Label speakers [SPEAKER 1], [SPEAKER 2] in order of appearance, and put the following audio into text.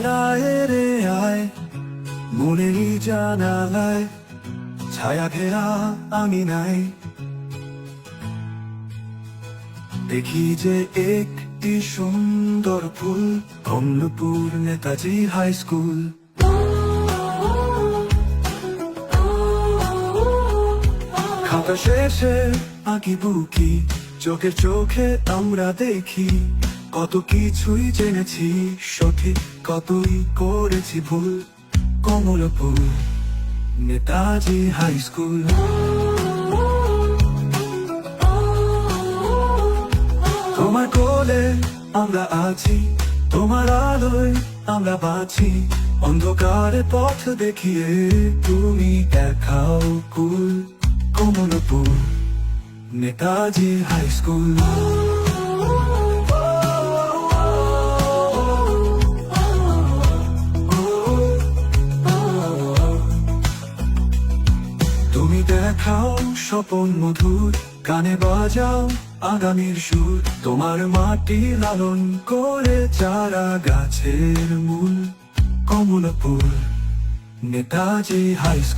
[SPEAKER 1] রায়ের আয় মনেরই জানালায় ছায়া ঘেরা আমি নাই দেখি যে একটি সুন্দর ফুল কমলপুর নেতাজি হাই স্কুল। খাতা শেষে আঁকি বুকি চোখে চোখে আমরা দেখি কত কিছুই জেনেছি সঠিক কতই করেছি ভুল। Kamalpur Netaji high school. তোমার কোলে আমরা আছি তোমার আলোয় আমরা বাঁচি অন্ধকারে পথ দেখিয়ে তুমি দেখাও কুল। Kamalpur Netaji high school. তুমি দেখাও স্বপন মধুর গানে বাজাও আগামীর সুর তোমার মাটি লালন করে চারা গাছের মূল। Kamalpur Netaji high school.